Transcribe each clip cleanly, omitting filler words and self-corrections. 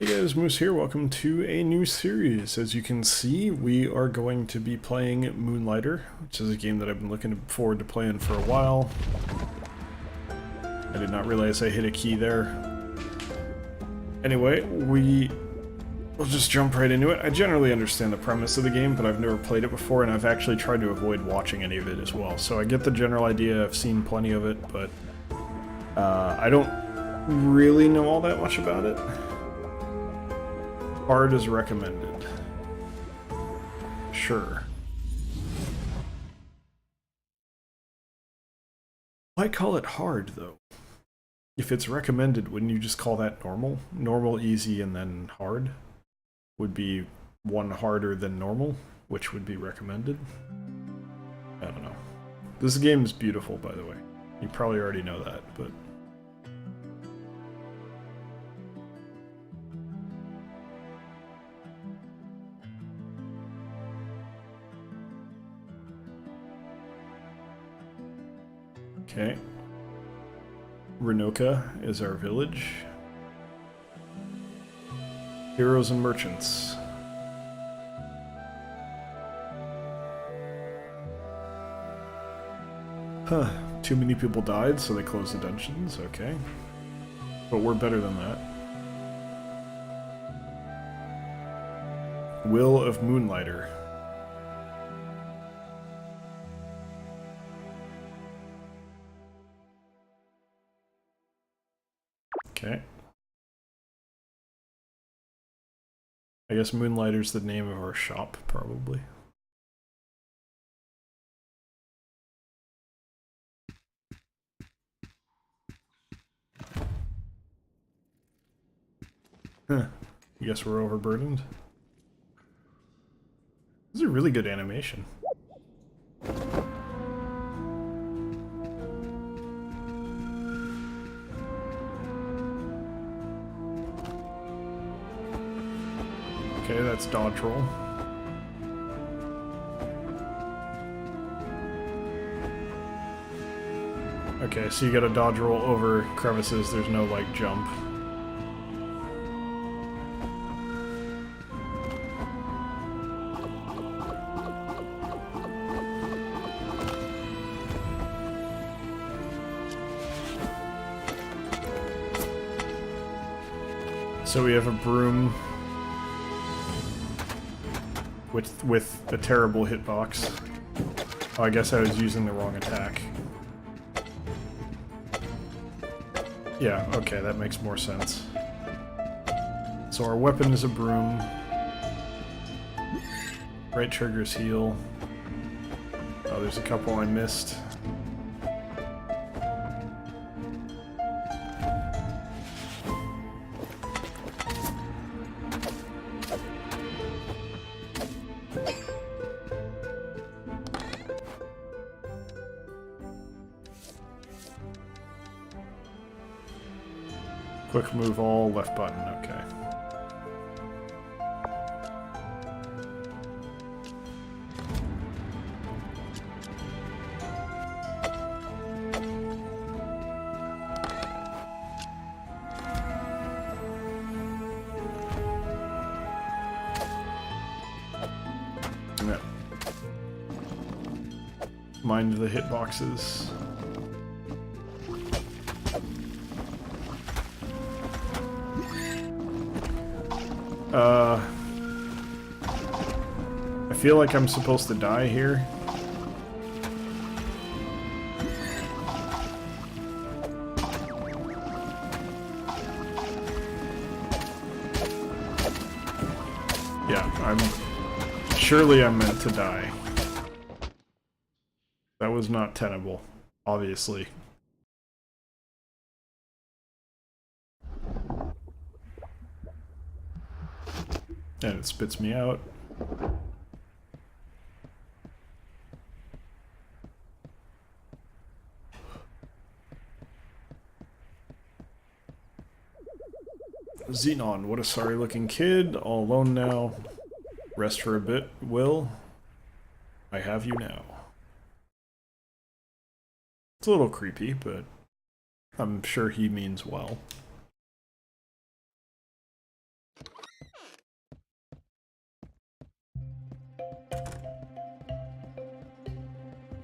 Hey guys, Moose here. Welcome to a new series. As you can see, we are going to be playing Moonlighter, which is a game that I've been looking forward to playing for a while. I did not realize I hit a key there. Anyway, we'll just jump right into it. I generally understand the premise of the game, but I've never played it before, and I've actually tried to avoid watching any of it as well. So I get the general idea, I've seen plenty of it, but I don't really know all that much about it. Hard is recommended. Sure. Why call it hard, though? If it's recommended, wouldn't you just call that normal? Normal, easy, and then hard? Would be one harder than normal, which would be recommended? I don't know. This game is beautiful, by the way. You probably already know that, but... Okay. Renoka is our village. Heroes and merchants. Huh. Too many people died, so they closed the dungeons. Okay. But we're better than that. Will of Moonlighter. Okay. I guess Moonlighter's the name of our shop, probably. Huh. I guess we're overburdened. This is a really good animation. Okay, that's dodge roll. Okay, so you gotta dodge roll over crevices, there's no, like, jump. So we have a broom with a terrible hitbox. Oh, I guess I was using the wrong attack. Yeah, okay, that makes more sense. So our weapon is a broom. Right trigger's heal. Oh, there's a couple I missed. Quick move all, left button, okay. Yeah. Mind the hitboxes. I feel like I'm supposed to die here. Yeah, surely I'm meant to die. That was not tenable, obviously. And it spits me out. Xenon, what a sorry looking kid, all alone now. Rest for a bit, Will. I have you now. It's a little creepy, but I'm sure he means well.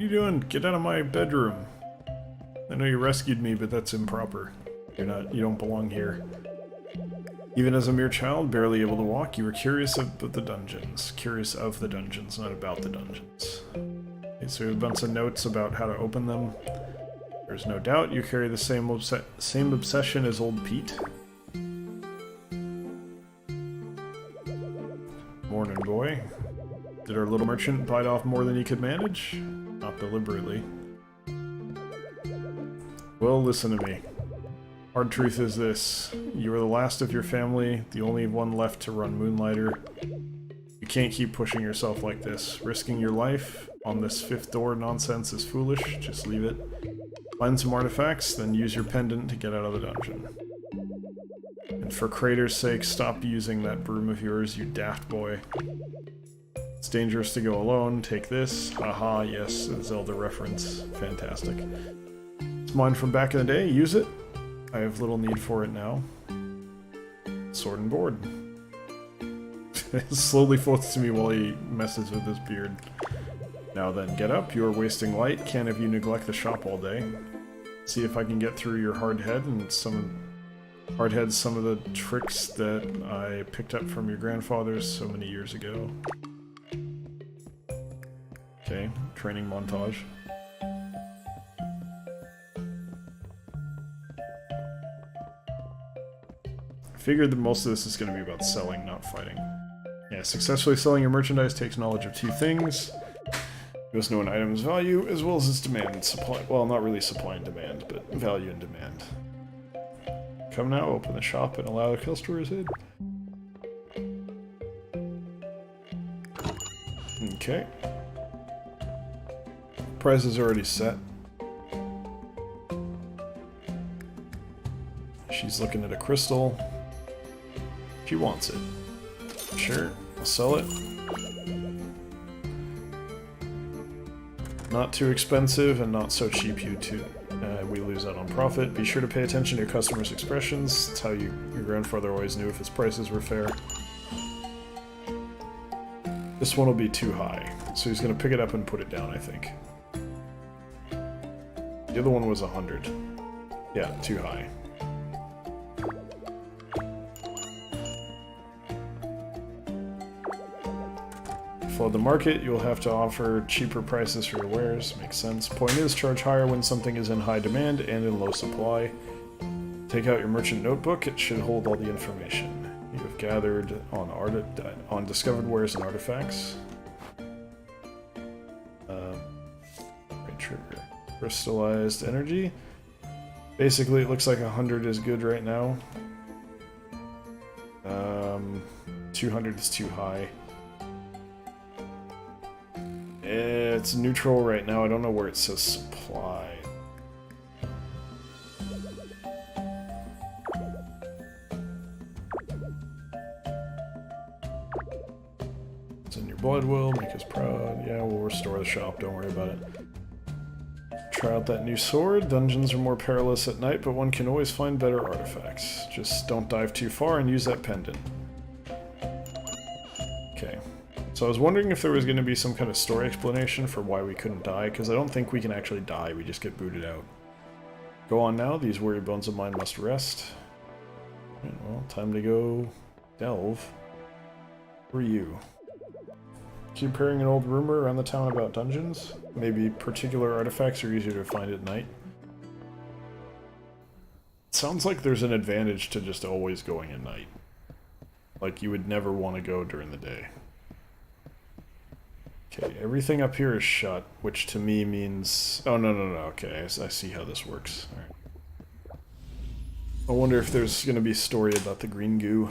you doing? Get out of my bedroom. I know you rescued me, but that's improper. You don't belong here. Even as a mere child, barely able to walk, you were curious of the dungeons. Curious of the dungeons, not about the dungeons. Okay, so we have a bunch of notes about how to open them. There's no doubt you carry the same obsession as old Pete. Morning, boy. Did our little merchant bite off more than he could manage? Not deliberately. Well, listen to me. Hard truth is this. You are the last of your family, the only one left to run Moonlighter. You can't keep pushing yourself like this. Risking your life on this fifth door nonsense is foolish. Just leave it. Find some artifacts, then use your pendant to get out of the dungeon. And for Crater's sake, stop using that broom of yours, you daft boy. It's dangerous to go alone. Take this. Haha, yes, a Zelda reference. Fantastic. It's mine from back in the day. Use it. I have little need for it now. Sword and board. It slowly floats to me while he messes with his beard. Now then, get up. You are wasting light. Can't have you neglect the shop all day. See if I can get through your hard head and some of the tricks that I picked up from your grandfathers so many years ago. Okay, training montage. I figured that most of this is going to be about selling, not fighting. Yeah, successfully selling your merchandise takes knowledge of two things. You must know an item's value, as well as its demand and supply. Well, not really supply and demand, but value and demand. Come now, open the shop and allow the customers in. Okay. Price is already set. She's looking at a crystal. She wants it. Sure, I'll sell it. Not too expensive and not so cheap, you two. We lose out on profit. Be sure to pay attention to your customers' expressions. That's how your grandfather always knew if his prices were fair. This one will be too high, so he's going to pick it up and put it down, I think. The other one was 100. Yeah, too high. Flood the market, you'll have to offer cheaper prices for your wares. Makes sense. Point is, charge higher when something is in high demand and in low supply. Take out your merchant notebook, it should hold all the information you have gathered on discovered wares and artifacts. Right trigger. Crystallized energy. Basically, it looks like 100 is good right now. 200 is too high. It's neutral right now. I don't know where it says supply. It's in your blood will, make us proud. Yeah, we'll restore the shop, don't worry about it. Try out that new sword. Dungeons are more perilous at night, but one can always find better artifacts. Just don't dive too far and use that pendant. Okay. So I was wondering if there was going to be some kind of story explanation for why we couldn't die, because I don't think we can actually die, we just get booted out. Go on now, these weary bones of mine must rest. Right, well, time to go delve. Who are you? Keep hearing an old rumor around the town about dungeons? Maybe particular artifacts are easier to find at night? It sounds like there's an advantage to just always going at night. Like you would never want to go during the day. Okay, everything up here is shut, which to me means... Oh, no, okay, I see how this works. All right. I wonder if there's going to be a story about the green goo.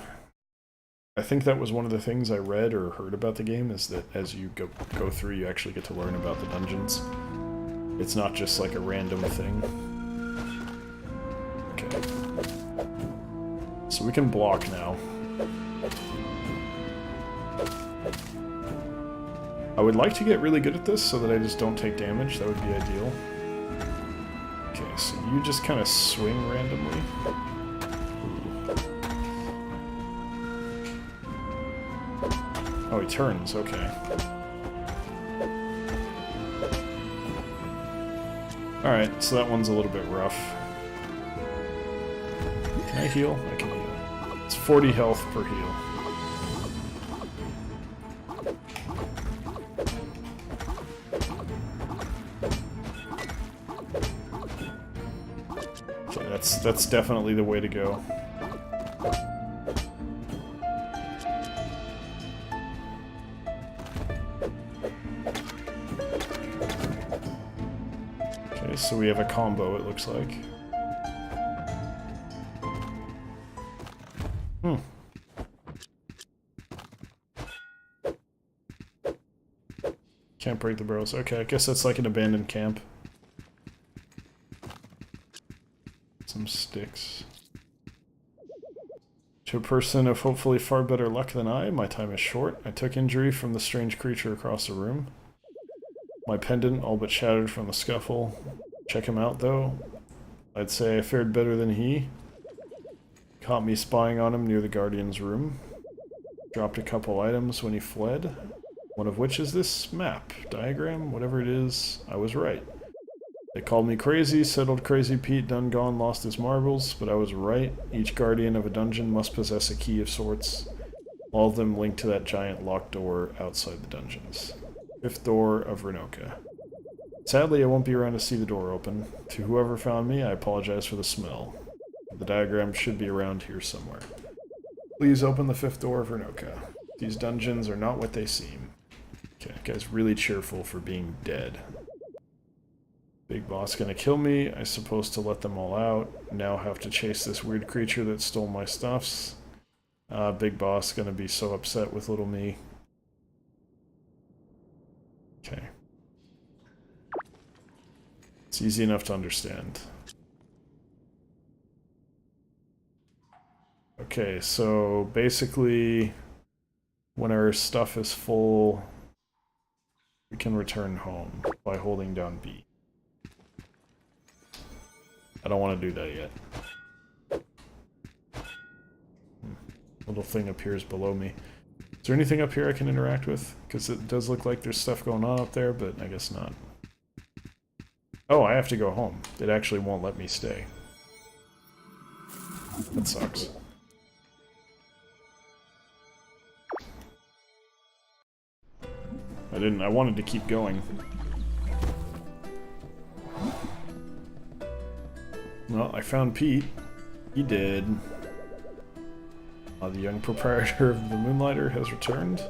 I think that was one of the things I read or heard about the game, is that as you go through, you actually get to learn about the dungeons. It's not just like a random thing. Okay. So we can block now. I would like to get really good at this so that I just don't take damage. That would be ideal. Okay, so you just kind of swing randomly. Oh, he turns, okay. Alright, so that one's a little bit rough. Can I heal? I can heal. It's 40 health per heal. Okay, that's definitely the way to go. Okay, so we have a combo, it looks like. Can't break the barrels. Okay, I guess that's like an abandoned camp. Some sticks. To a person of hopefully far better luck than I, my time is short. I took injury from the strange creature across the room. My pendant all but shattered from the scuffle. Check him out, though. I'd say I fared better than he. Caught me spying on him near the Guardian's room. Dropped a couple items when he fled. One of which is this map, diagram, whatever it is. I was right. They called me crazy, said old Crazy Pete done gone lost his marbles, but I was right. Each guardian of a dungeon must possess a key of sorts. All of them linked to that giant locked door outside the dungeons. Fifth door of Renoka. Sadly, I won't be around to see the door open. To whoever found me, I apologize for the smell. The diagram should be around here somewhere. Please open the fifth door of Renoka. These dungeons are not what they seem. Okay, that guy's really cheerful for being dead. Big boss gonna kill me. I suppose to let them all out. Now have to chase this weird creature that stole my stuffs. Big boss gonna be so upset with little me. Okay. It's easy enough to understand. Okay, so basically, when our stuff is full, we can return home by holding down B. I don't want to do that yet. Little thing appears below me. Is there anything up here I can interact with? Because it does look like there's stuff going on up there, but I guess not. Oh, I have to go home. It actually won't let me stay. That sucks. I wanted to keep going. Well, I found Pete. He did. The young proprietor of the Moonlighter has returned.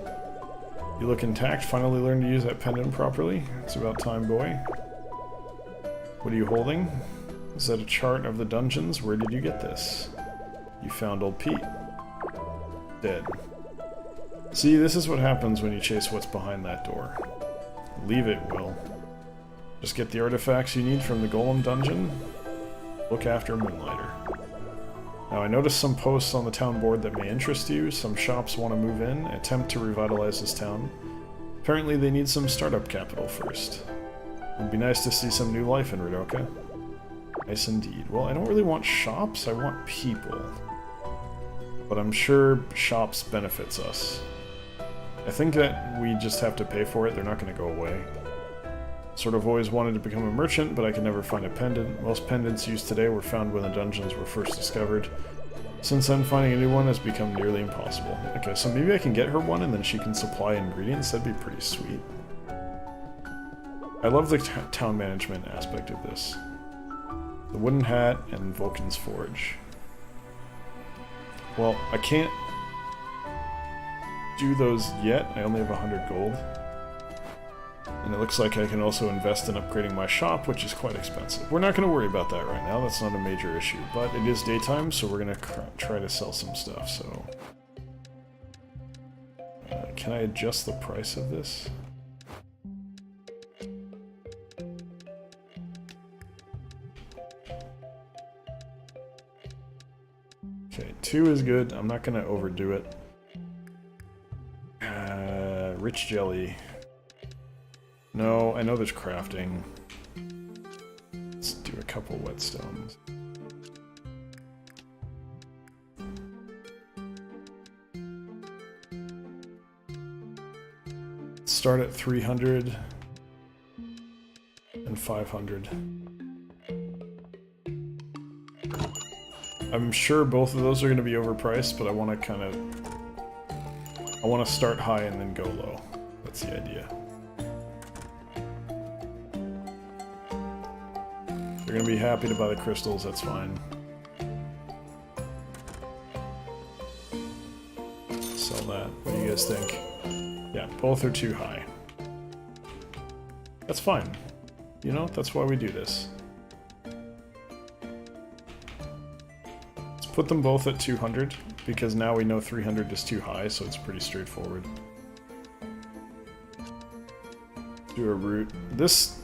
You look intact, finally learned to use that pendant properly. It's about time, boy. What are you holding? Is that a chart of the dungeons? Where did you get this? You found old Pete. Dead. See, this is what happens when you chase what's behind that door. Leave it, Will. Just get the artifacts you need from the Golem dungeon. Look after Moonlighter. Now, I noticed some posts on the town board that may interest you. Some shops want to move in, attempt to revitalize this town. Apparently they need some startup capital first. It'd be nice to see some new life in Renoka. Nice indeed. Well, I don't really want shops, I want people. But I'm sure shops benefits us. I think that we just have to pay for it, they're not going to go away. Sort of always wanted to become a merchant, but I could never find a pendant. Most pendants used today were found when the dungeons were first discovered. Since then, finding a new one has become nearly impossible. Okay, so maybe I can get her one and then she can supply ingredients? That'd be pretty sweet. I love the town management aspect of this. The wooden hat and Vulcan's forge. Well, I can't do those yet. I only have 100 gold. And it looks like I can also invest in upgrading my shop, which is quite expensive. We're not going to worry about that right now, that's not a major issue. But it is daytime, so we're going to try to sell some stuff, so... can I adjust the price of this? Okay, 2 is good, I'm not going to overdo it. Rich jelly. No, I know there's crafting. Let's do a couple whetstones. Start at 300 and 500. I'm sure both of those are going to be overpriced, but I want to I want to start high and then go low. That's the idea. They're going to be happy to buy the crystals, that's fine. Sell that. What do you guys think? Yeah, both are too high. That's fine. You know, that's why we do this. Let's put them both at 200, because now we know 300 is too high, so it's pretty straightforward. Do a route. This,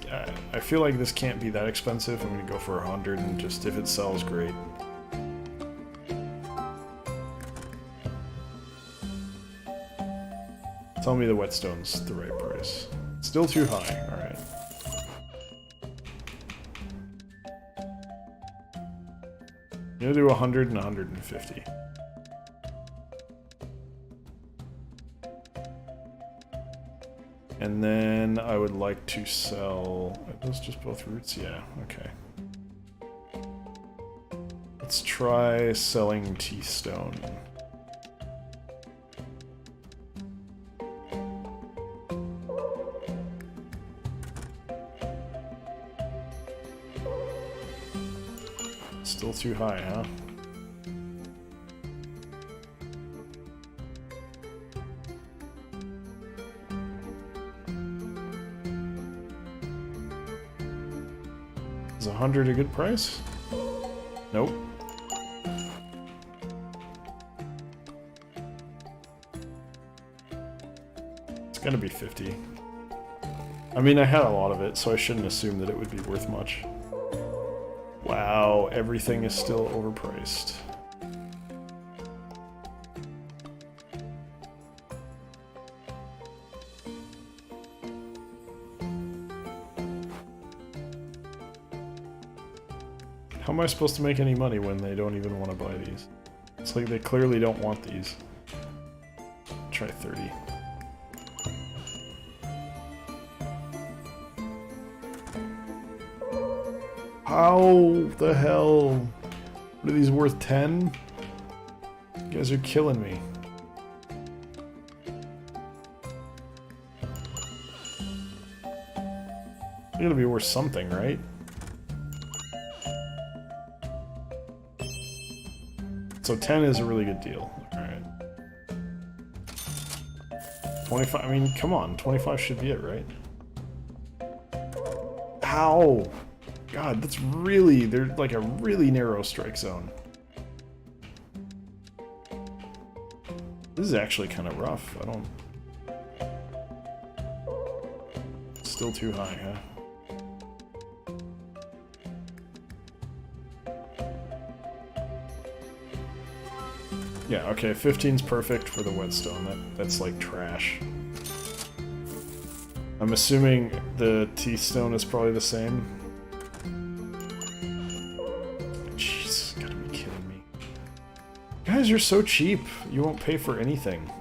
I feel like this can't be that expensive. I'm going to go for 100, and just if it sells, great. Tell me the whetstone's the right price. Still too high, alright. I'm gonna do 100 and 150. And then I would like to sell... Are those just both roots? Yeah, okay. Let's try selling Teeth Stone. Still too high, huh? Is 100 a good price? Nope. It's gonna be 50. I mean, I had a lot of it, so I shouldn't assume that it would be worth much. Wow, everything is still overpriced. How am I supposed to make any money when they don't even want to buy these? It's like they clearly don't want these. Try 30. How the hell? What are these worth 10? You guys are killing me. They're gonna be worth something, right? So 10 is a really good deal. Alright. 25, I mean, come on. 25 should be it, right? Ow! God, that's really... They're like a really narrow strike zone. This is actually kind of rough. I don't... Still too high, huh? Yeah, okay, 15's perfect for the whetstone. That's like trash. I'm assuming the teeth stone is probably the same. Jeez, gotta be kidding me. Guys, you're so cheap. You won't pay for anything.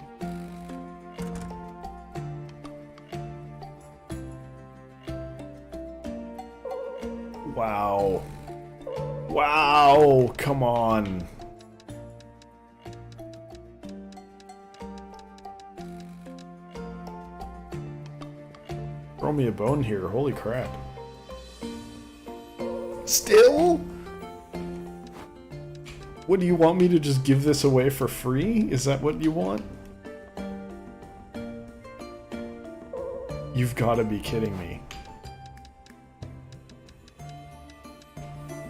Wow. Wow, come on. Throw me a bone here, holy crap. Still? What, do you want me to just give this away for free? Is that what you want? You've got to be kidding me.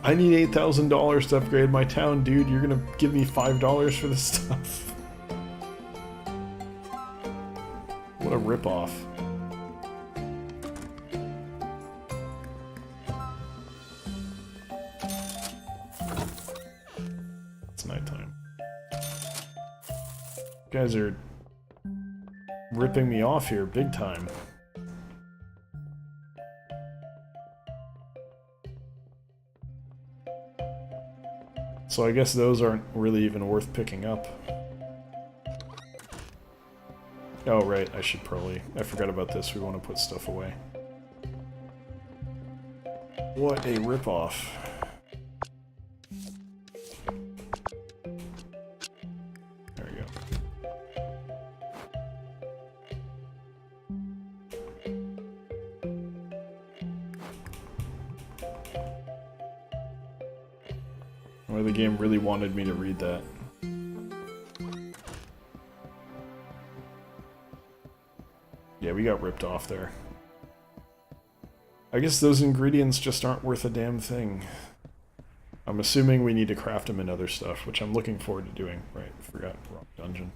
I need $8,000 to upgrade my town, dude. You're gonna give me $5 for this stuff. What a ripoff. It's nighttime. You guys are ripping me off here big time. So I guess those aren't really even worth picking up. Oh right, I should probably... I forgot about this, we want to put stuff away. What a ripoff. There we go. Well, the game really wanted me to read that. Yeah, we got ripped off there. I guess those ingredients just aren't worth a damn thing. I'm assuming we need to craft them in other stuff, which I'm looking forward to doing. Right, forgot, wrong dungeon.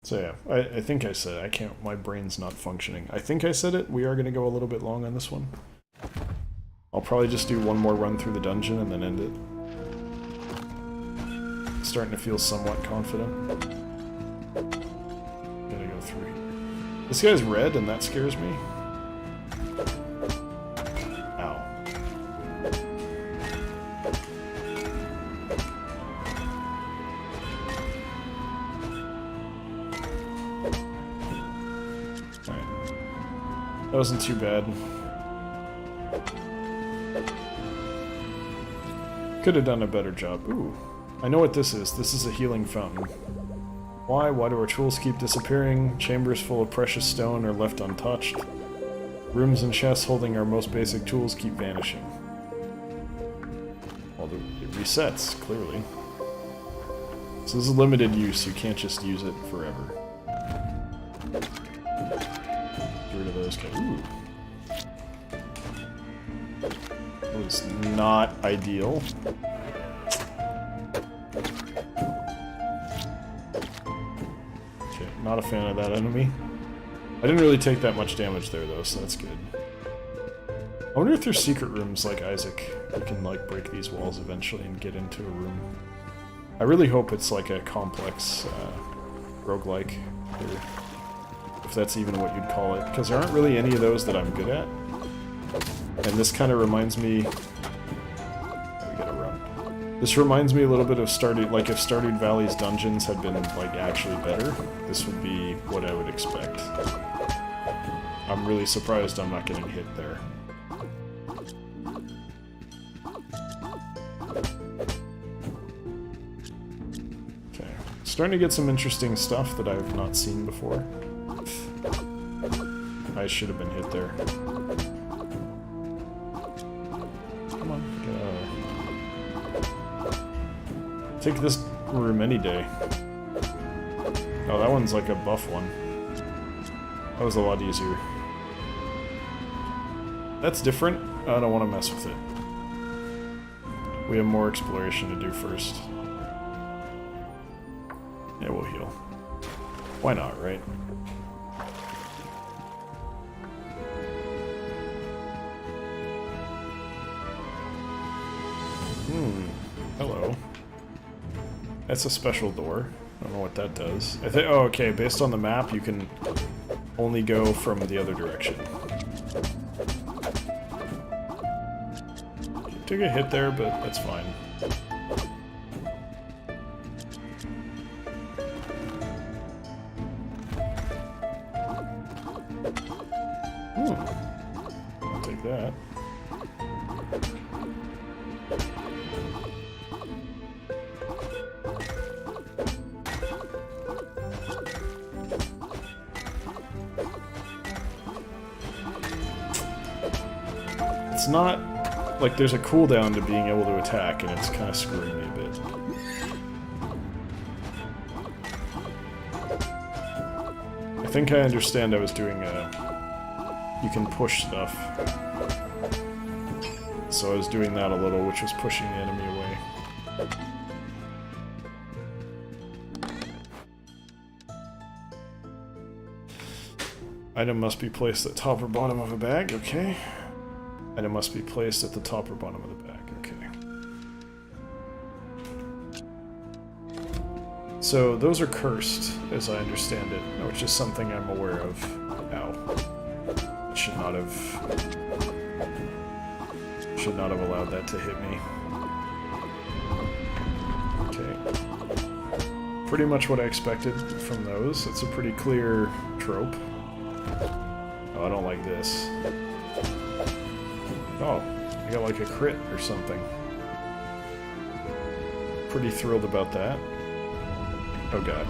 So yeah, I think I said, I can't, my brain's not functioning. I think I said it, we are going to go a little bit long on this one. I'll probably just do one more run through the dungeon and then end it. Starting to feel somewhat confident. Gotta go through here. This guy's red and that scares me. Ow. That wasn't too bad. Could have done a better job. Ooh. I know what this is. This is a healing fountain. Why? Why do our tools keep disappearing? Chambers full of precious stone are left untouched. Rooms and chests holding our most basic tools keep vanishing. Well, it resets, clearly. So this is limited use. You can't just use it forever. Rid of those guys. Ooh. That was not ideal. Okay, not a fan of that enemy. I didn't really take that much damage there though, so that's good. I wonder if there's secret rooms like Isaac. We can like break these walls eventually and get into a room. I really hope it's like a complex roguelike here. If that's even what you'd call it, because there aren't really any of those that I'm good at. And this kind of reminds me... We gotta run. This reminds me a little bit of Stardew... Like, if Stardew Valley's dungeons had been, like, actually better, this would be what I would expect. I'm really surprised I'm not getting hit there. Okay. Starting to get some interesting stuff that I've not seen before. I should have been hit there. Come on. Take this room any day. Oh, that one's like a buff one. That was a lot easier. That's different. I don't want to mess with it. We have more exploration to do first. Yeah, we'll heal. Why not, right? Hello. That's a special door. I don't know what that does. I think. Oh, okay. Based on the map, you can only go from the other direction. Took a hit there, but that's fine. I'll take that. It's not like there's a cooldown to being able to attack, and it's kind of screwing me a bit. I think I understand I was doing you can push stuff. So I was doing that a little, which was pushing the enemy away. Item must be placed at top or bottom of a bag, okay. Item must be placed at the top or bottom of the bag, okay. So those are cursed, as I understand it, which is something I'm aware of. Ow. Should not have allowed that to hit me. Okay. Pretty much what I expected from those. It's a pretty clear trope. Oh, I don't like this. Oh, I got like a crit or something. Pretty thrilled about that. Oh god.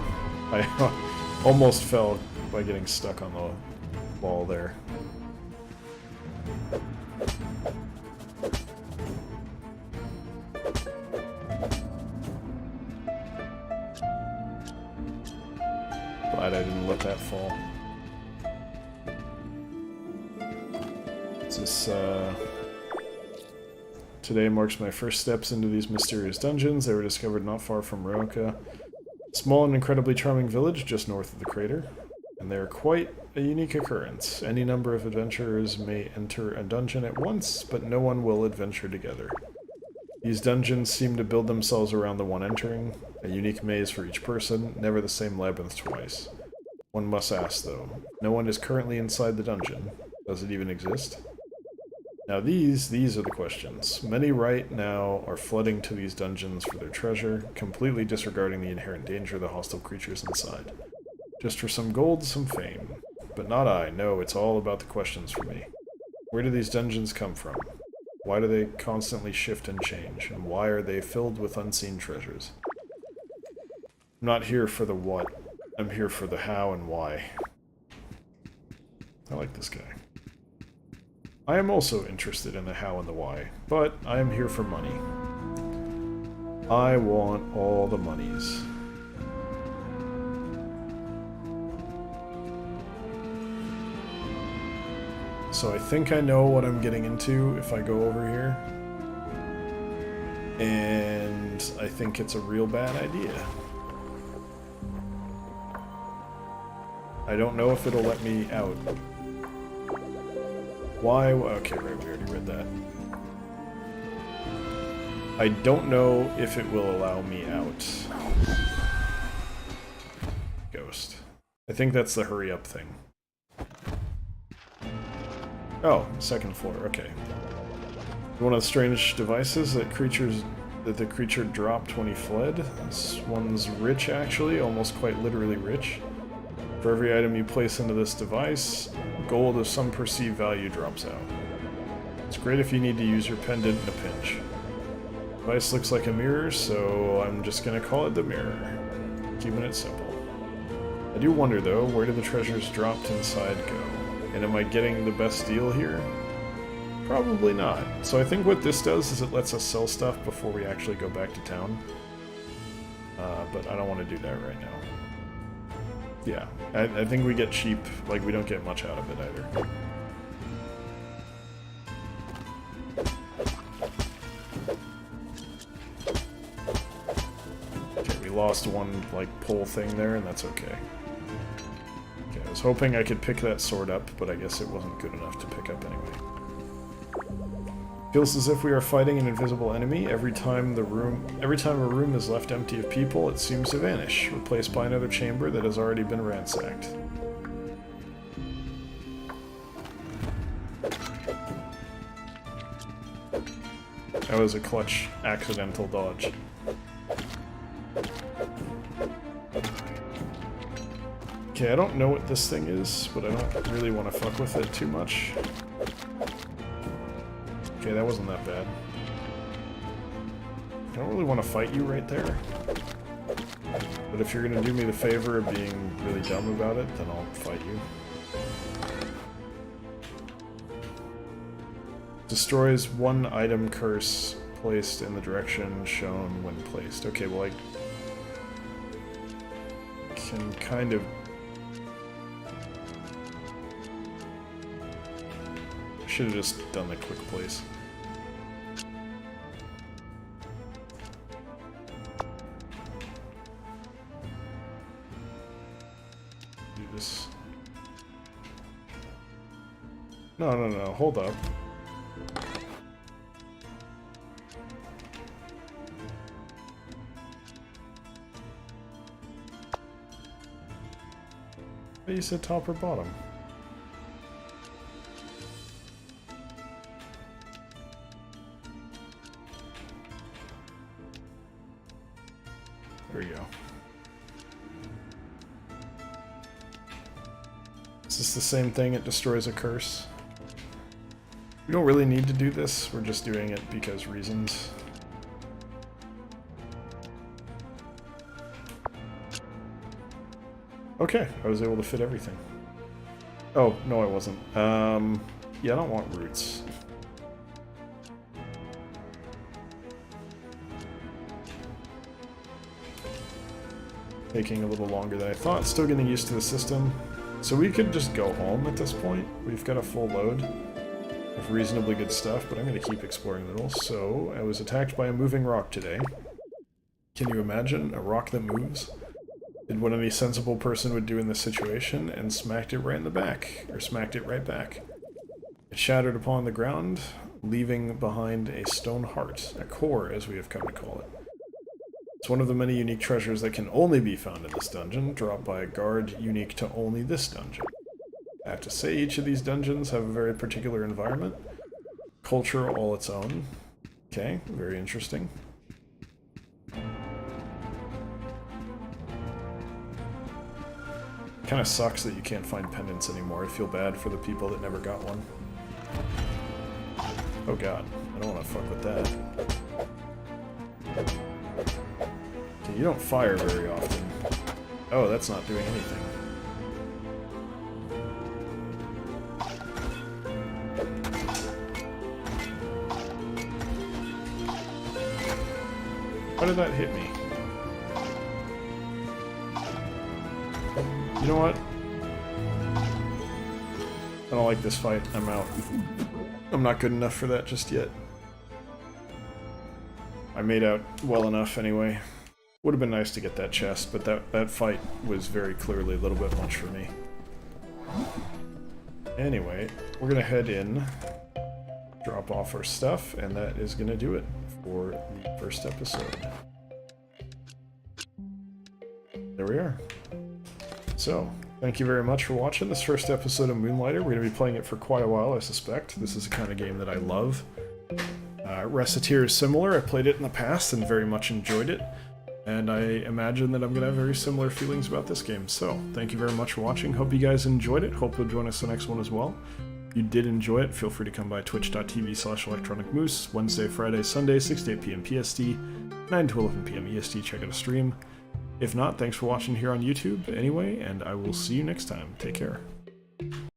I almost fell by getting stuck on the wall there. Glad I didn't let that fall. This today marks my first steps into these mysterious dungeons. They were discovered not far from Roka. Small and incredibly charming village just north of the crater. And they are quite a unique occurrence. Any number of adventurers may enter a dungeon at once, but no one will adventure together. These dungeons seem to build themselves around the one entering, a unique maze for each person, never the same labyrinth twice. One must ask, though. No one is currently inside the dungeon. Does it even exist? Now these are the questions. Many right now are flooding to these dungeons for their treasure, completely disregarding the inherent danger of the hostile creatures inside. Just for some gold, some fame. But not I. No, it's all about the questions for me. Where do these dungeons come from? Why do they constantly shift and change? And why are they filled with unseen treasures? I'm not here for the what. I'm here for the how and why. I like this guy. I am also interested in the how and the why, but I am here for money. I want all the monies. So I think I know what I'm getting into if I go over here. And I think it's a real bad idea. I don't know if it'll let me out. Why? Okay, right, we already read that. I don't know if it will allow me out. Ghost. I think that's the hurry up thing. Oh, second floor, okay. One of the strange devices that the creature dropped when he fled. This one's rich, actually, almost quite literally rich. For every item you place into this device, gold of some perceived value drops out. It's great if you need to use your pendant in a pinch. The device looks like a mirror, so I'm just gonna call it the mirror. Keeping it simple. I do wonder, though, where do the treasures dropped inside go? And am I getting the best deal here? Probably not. So I think what this does is it lets us sell stuff before we actually go back to town. But I don't want to do that right now. Yeah, I think we get cheap, like we don't get much out of it either. Okay, we lost one, like, pull thing there, and that's okay. Okay, I was hoping I could pick that sword up, but I guess it wasn't good enough to pick up anyway. Feels as if we are fighting an invisible enemy. Every time a room is left empty of people, it seems to vanish, replaced by another chamber that has already been ransacked. That was a clutch accidental dodge. Okay, I don't know what this thing is, but I don't really want to fuck with it too much. Okay, that wasn't that bad. I don't really want to fight you right there. But if you're going to do me the favor of being really dumb about it, then I'll fight you. Destroys one item curse placed in the direction shown when placed. Okay, well I can kind of... I should have just done the quick place. Do this. No, hold up. You said top or bottom. There we go. Is this the same thing? It destroys a curse? We don't really need to do this, we're just doing it because reasons. Okay, I was able to fit everything. Oh, no I wasn't. Yeah, I don't want roots. Taking a little longer than I thought, still getting used to the system. So we could just go home at this point. We've got a full load of reasonably good stuff, but I'm going to keep exploring a little. So, I was attacked by a moving rock today. Can you imagine? A rock that moves? Did what any sensible person would do in this situation, and smacked it right in the back. Or smacked it right back. It shattered upon the ground, leaving behind a stone heart. A core, as we have come to call it. It's one of the many unique treasures that can only be found in this dungeon, dropped by a guard unique to only this dungeon. I have to say, each of these dungeons have a very particular environment. Culture all its own. Okay, very interesting. Kinda sucks that you can't find pendants anymore. I feel bad for the people that never got one. Oh god, I don't want to fuck with that. Okay, you don't fire very often. Oh, that's not doing anything. How did that hit me? You know what? I don't like this fight. I'm out. I'm not good enough for that just yet. I made out well enough anyway. Would have been nice to get that chest, but that fight was very clearly a little bit much for me. Anyway, we're gonna head in, drop off our stuff, and that is gonna do it for the first episode. There we are. So, thank you very much for watching this first episode of Moonlighter. We're going to be playing it for quite a while, I suspect. This is the kind of game that I love. Reciteer is similar. I played it in the past and very much enjoyed it. And I imagine that I'm going to have very similar feelings about this game. So, thank you very much for watching. Hope you guys enjoyed it. Hope you'll join us the next one as well. If you did enjoy it, feel free to come by twitch.tv/electronicmoose. Wednesday, Friday, Sunday, 6 to 8 p.m. PST, 9 to 11 p.m. EST. Check out a stream. If not, thanks for watching here on YouTube anyway, and I will see you next time. Take care.